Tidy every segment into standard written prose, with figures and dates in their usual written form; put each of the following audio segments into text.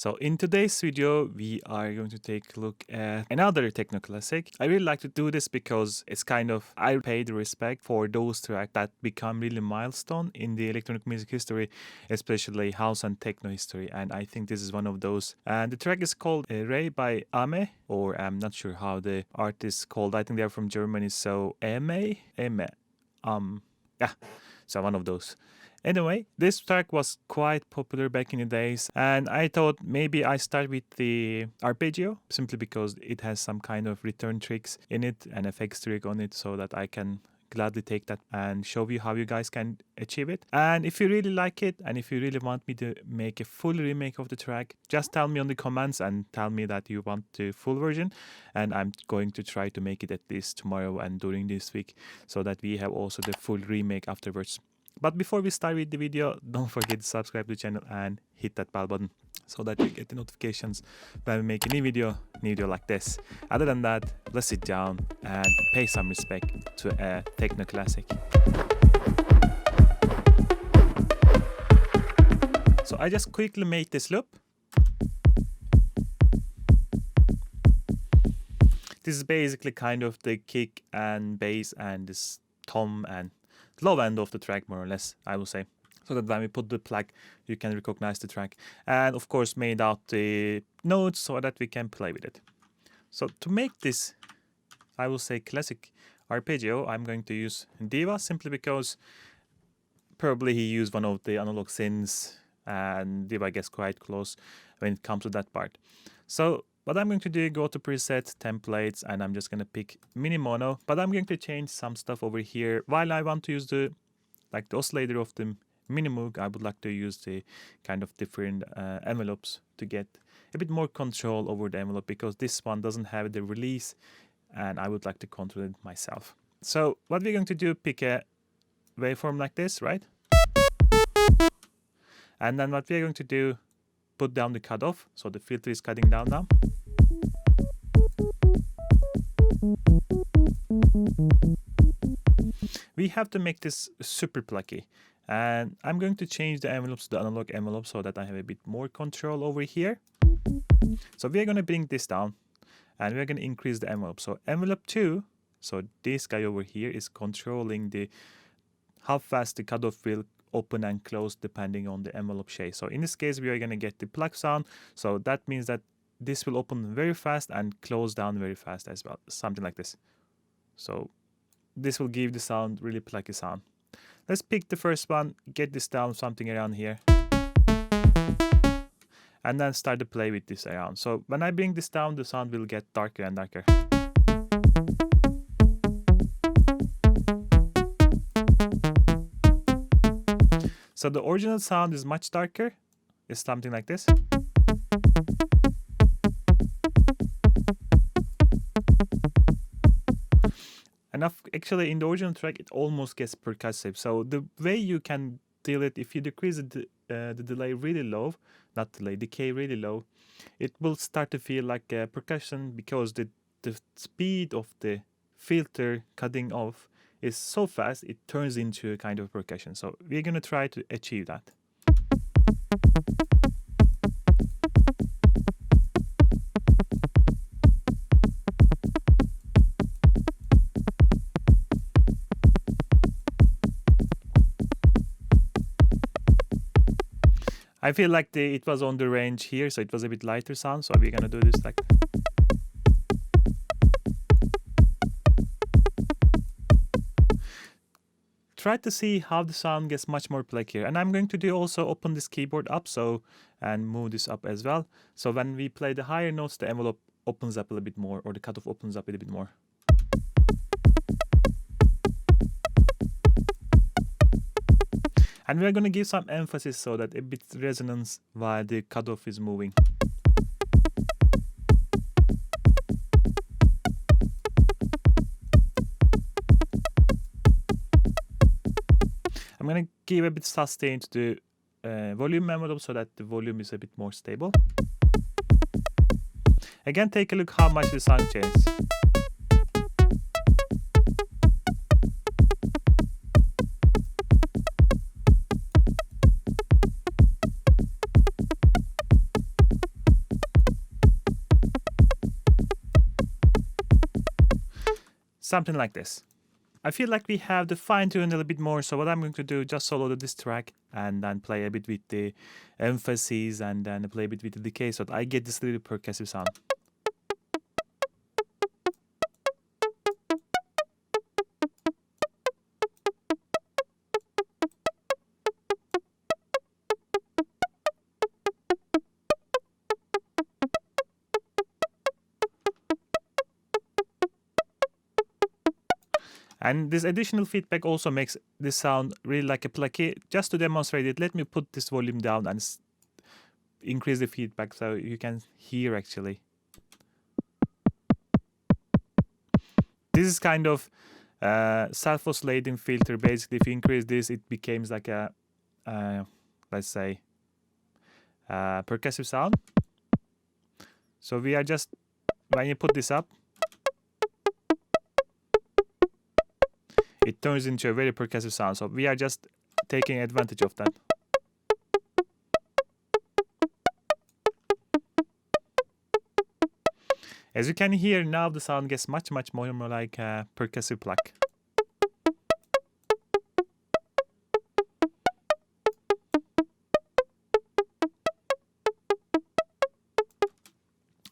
So in today's video, we are going to take a look at another techno classic. I really like to do this because it's kind of, I pay the respect for those tracks that become really milestone in the electronic music history, especially house and techno history. And I think this is one of those. And the track is called REJ by U-He, or I'm not sure how the artist is called. I think they're from Germany. So yeah, so one of those. Anyway, this track was quite popular back in the days, and I thought maybe I start with the arpeggio, simply because it has some kind of return tricks in it, an effects trick on it, so that I can gladly take that and show you how you guys can achieve it. And if you really like it, and if you really want me to make a full remake of the track, just tell me on the comments and tell me that you want the full version, and I'm going to try to make it at least tomorrow and during this week, so that we have also the full remake afterwards. But before we start with the video, don't forget to subscribe to the channel and hit that bell button so that you get the notifications when we make a new video like this. Other than that, let's sit down and pay some respect to a techno classic. So I just quickly made this loop. This is basically kind of the kick and bass and this tom and low end of the track, more or less, I will say, so that when we put the plug you can recognize the track, and of course made out the notes so that we can play with it. So to make this, I will say, classic arpeggio, I'm going to use Diva, simply because probably he used one of the analog synths and Diva gets quite close when it comes to that part. So what I'm going to do, go to presets, templates, and I'm just going to pick mini mono, but I'm going to change some stuff over here. While I want to use the oscillator of the mini moog, I would like to use the kind of different envelopes to get a bit more control over the envelope, because this one doesn't have the release and I would like to control it myself. So what we're going to do, pick a waveform like this, right? And then what we're going to do, put down the cutoff, so the filter is cutting down now. We have to make this super plucky, and I'm going to change the envelopes to the analog envelope so that I have a bit more control over here. So we're going to bring this down and we're going to increase the envelope. So envelope 2, so this guy over here is controlling the how fast the cutoff will open and close depending on the envelope shape. So in this case we are going to get the plug sound, so that means that this will open very fast and close down very fast as well, something like this. So this will give the sound really plucky sound. Let's pick the first one, get this down something around here, and then start to play with this around. So when I bring this down, the sound will get darker and darker. So the original sound is much darker. It's something like this. And actually in the original track it almost gets percussive. So the way you can deal it, if you decrease the delay really low, not delay, decay really low, it will start to feel like a percussion, because the speed of the filter cutting off is so fast it turns into a kind of percussion. So we're going to try to achieve that. I feel like it was on the range here, so it was a bit lighter sound, so we're gonna do this like that. Try to see how the sound gets much more pluckier. And I'm going to do also open this keyboard up, so, and move this up as well. So when we play the higher notes, the envelope opens up a little bit more, or the cutoff opens up a little bit more. And we're going to give some emphasis so that a bit resonance while the cutoff is moving. I'm going to give a bit sustain to the volume envelope so that the volume is a bit more stable. Again, take a look how much the sound changes. something like this. I feel like we have to fine tune a little bit more, so what I'm going to do, just solo this track and then play a bit with the emphasis and then play a bit with the decay so that I get this little percussive sound. And this additional feedback also makes this sound really like a plaqué. Just to demonstrate it, let me put this volume down and increase the feedback so you can hear actually. This is kind of self-oscillating filter. Basically, if you increase this, it becomes like a, let's say, percussive sound. So we are just, when you put this up, it turns into a very percussive sound. So we are just taking advantage of that. As you can hear now, the sound gets much more like a percussive pluck.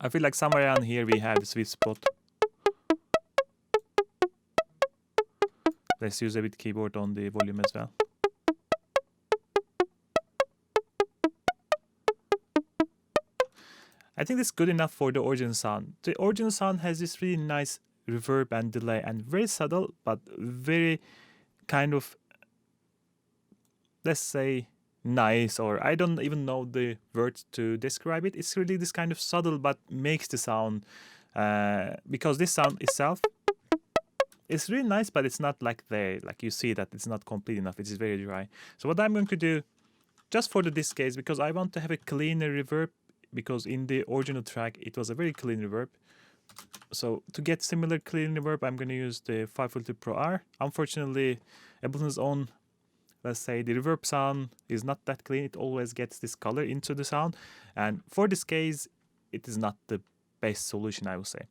I feel like somewhere around here we have the sweet spot. Let's use a bit keyboard on the volume as well. I think that's good enough for the original sound. The original sound has this really nice reverb and delay and very subtle but very kind of, let's say, nice, or I don't even know the words to describe it. It's really this kind of subtle but makes the sound, because this sound itself, it's really nice, but it's not like there. Like you see that it's not complete enough. It is very dry. So what I'm going to do, just for this case, because I want to have a cleaner reverb, because in the original track it was a very clean reverb. So to get similar clean reverb, I'm going to use the 540 Pro R. Unfortunately, Ableton's own, let's say, the reverb sound is not that clean. It always gets this color into the sound. And for this case, it is not the best solution, I would say.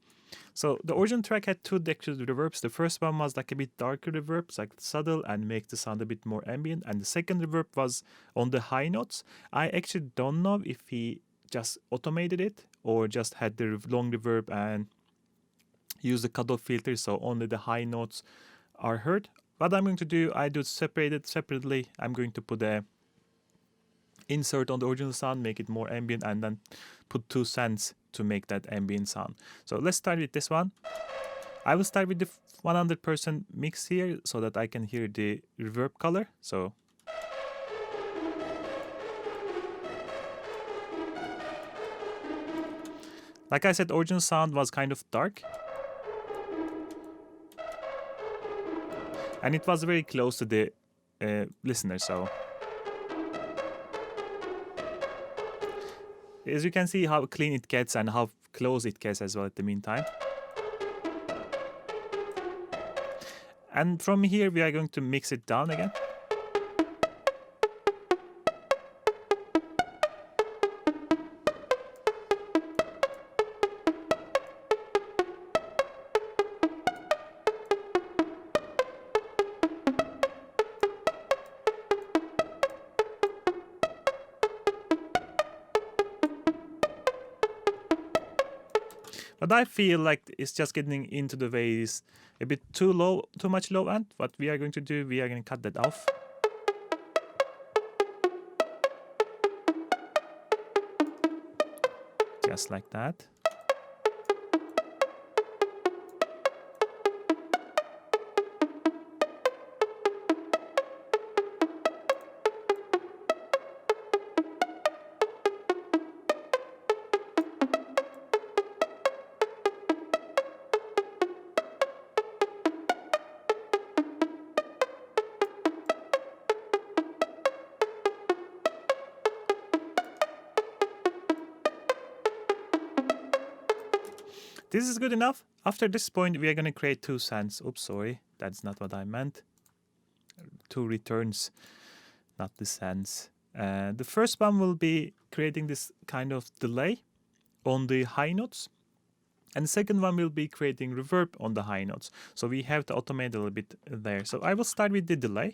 So the original track had two textured reverbs. The first one was like a bit darker reverbs, like subtle and makes the sound a bit more ambient. And the second reverb was on the high notes. I actually don't know if he just automated it or just had the long reverb and used the cutoff filter, so only the high notes are heard. What I'm going to do, I do it separately. I'm going to put a insert on the original sound, make it more ambient, and then put 2 cents to make that ambient sound. So let's start with this one. I will start with the 100% mix here so that I can hear the reverb color. So like I said, original sound was kind of dark. And it was very close to the listener, so as you can see how clean it gets and how close it gets as well at the meantime. And from here we are going to mix it down again. But I feel like it's just getting into the waves a bit too low, too much low end. What we are going to do, we are going to cut that off. Just like that. This is good enough. After this point, we are going to create 2 cents. Oops, sorry. That's not what I meant. 2 returns, not the cents. The first one will be creating this kind of delay on the high notes. And the second one will be creating reverb on the high notes. So we have to automate a little bit there. So I will start with the delay.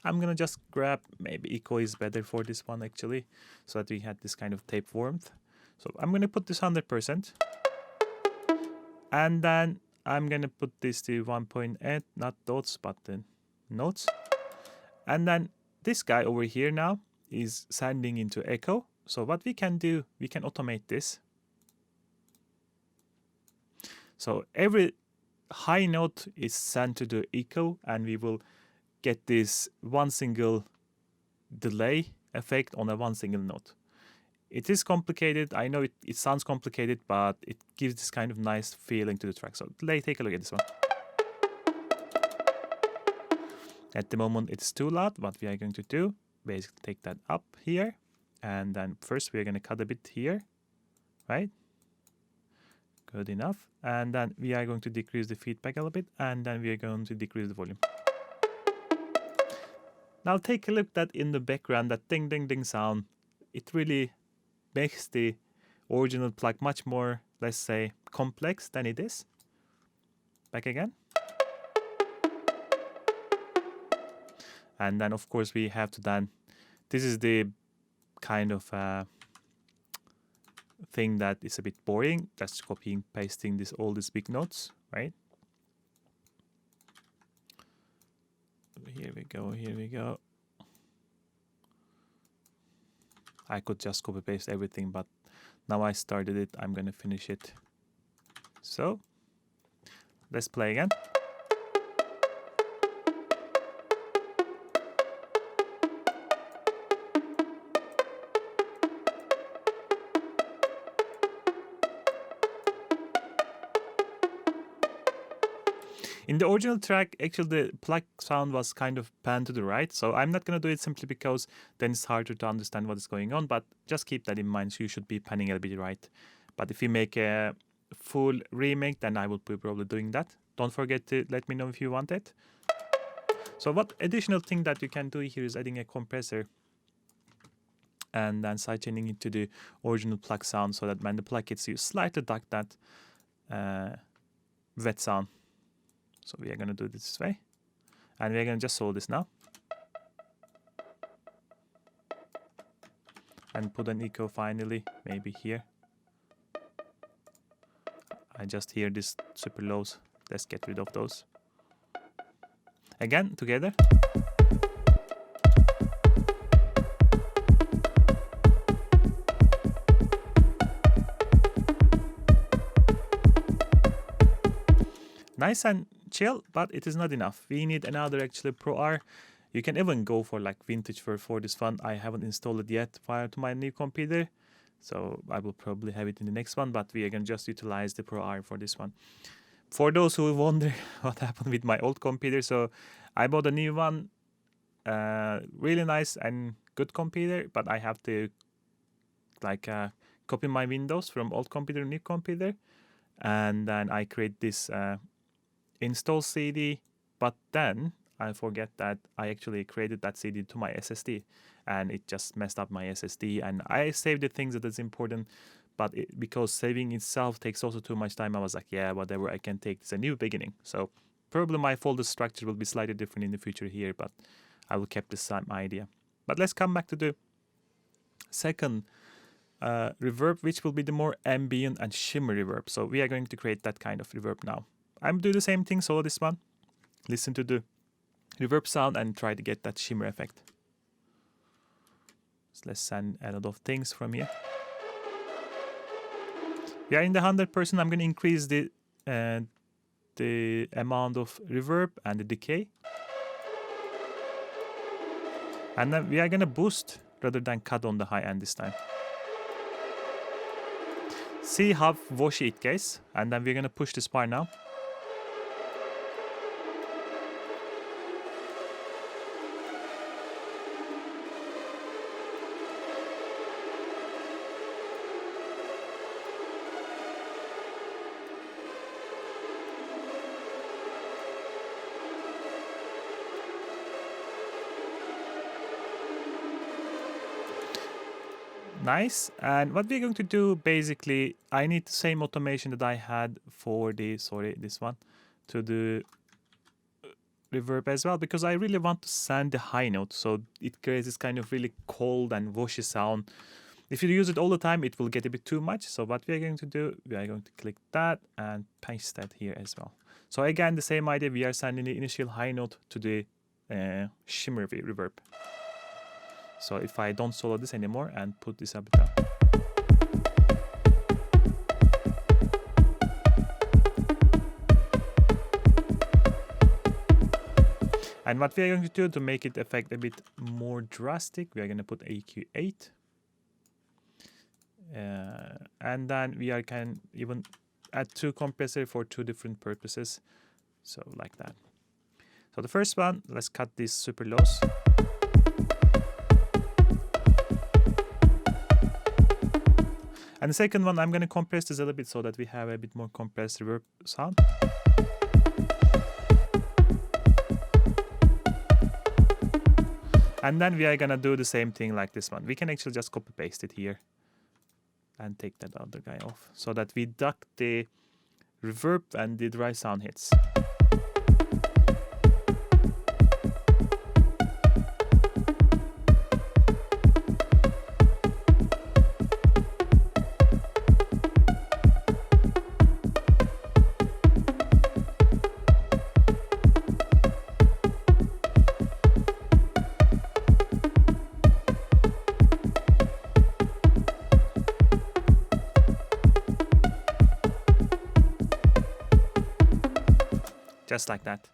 I'm gonna just grab, maybe echo is better for this one actually, so that we had this kind of tape warmth. So I'm gonna put this 100%. And then I'm gonna put this to 1.8, not dots, but the notes. And then this guy over here now is sending into echo. So what we can do, we can automate this. So every high note is sent to the echo, and we will get this one single delay effect on a one single note. It is complicated. I know it sounds complicated, but it gives this kind of nice feeling to the track. So take a look at this one. At the moment, it's too loud. What we are going to do, basically take that up here. And then first we are going to cut a bit here, right? Good enough. And then we are going to decrease the feedback a little bit. And then we are going to decrease the volume. Now take a look that in the background, that ding ding ding sound, it really makes the original plug much more, let's say, complex than it is. Back again. And then of course we have to then, this is the kind of thing that is a bit boring. That's copying, pasting all these big notes, right? Here we go, here we go. I could just copy paste everything, but now I started it, I'm gonna finish it. So let's play again. In the original track, actually the plug sound was kind of panned to the right, so I'm not going to do it simply because then it's harder to understand what is going on, but just keep that in mind, so you should be panning a bit right. But if you make a full remake, then I will be probably doing that. Don't forget to let me know if you want it. So what additional thing that you can do here is adding a compressor and then sidechaining it to the original plug sound, so that when the plug hits you, slightly duck that wet sound. So we are going to do it this way. And we are going to just solve this now. And put an echo finally, maybe here. I just hear this super lows. Let's get rid of those. Again, together. Nice and chill, but it is not enough. We need another actually Pro R. You can even go for like vintage for this fun. I haven't installed it yet prior to my new computer, so I will probably have it in the next one, but we are going to just utilize the Pro R for this one. For those who wonder what happened with my old computer, so I bought a new one, really nice and good computer, but I have to like copy my Windows from old computer to new computer, and then I create this install CD, but then I forget that I actually created that CD to my SSD, and it just messed up my SSD, and I saved the things that is important, but because saving itself takes also too much time, I was like, yeah, whatever, I can take this a new beginning. So probably my folder structure will be slightly different in the future here, but I will keep the same idea. But let's come back to the second reverb, which will be the more ambient and shimmer reverb. So we are going to create that kind of reverb now. I'm doing the same thing, solo this one. Listen to the reverb sound and try to get that shimmer effect. So let's send a lot of things from here. We are in the 100%. I'm going to increase the amount of reverb and the decay. And then we are going to boost rather than cut on the high end this time. See how washy it gets, and then we're going to push this part now. Nice. And what we're going to do, basically, I need the same automation that I had for the, this one, to do reverb as well, because I really want to sand the high note, so it creates this kind of really cold and washy sound. If you use it all the time, it will get a bit too much. So what we are going to do, we are going to click that and paste that here as well. So again, the same idea, we are sending the initial high note to the shimmer reverb. So if I don't solo this anymore and put this up down. And what we are going to do to make it effect a bit more drastic, we are going to put AQ8. And then we can even add 2 compressors for 2 different purposes. So like that. So the first one, let's cut these super lows. And the second one, I'm going to compress this a little bit so that we have a bit more compressed reverb sound. And then we are going to do the same thing like this one. We can actually just copy paste it here and take that other guy off so that we duck the reverb and the dry sound hits. Just like that.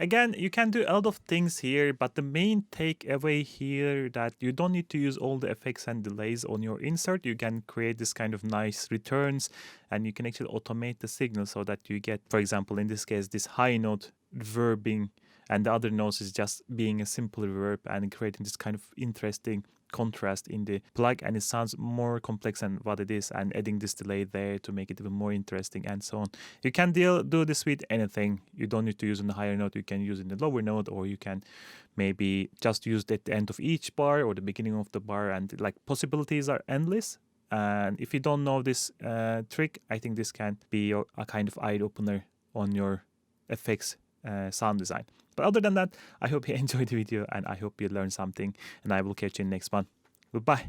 Again, you can do a lot of things here, but the main takeaway here that you don't need to use all the effects and delays on your insert. You can create this kind of nice returns, and you can actually automate the signal so that you get, for example, in this case, this high note reverbing, and the other notes is just being a simple reverb and creating this kind of interesting contrast in the plug, and it sounds more complex than what it is, and adding this delay there to make it even more interesting and so on. You can do this with anything. You don't need to use in the higher note, you can use in the lower note, or you can maybe just use it at the end of each bar or the beginning of the bar, and like possibilities are endless. And if you don't know this trick, I think this can be a kind of eye opener on your effects sound design. But other than that, I hope you enjoyed the video and I hope you learned something, and I will catch you in the next one. Goodbye.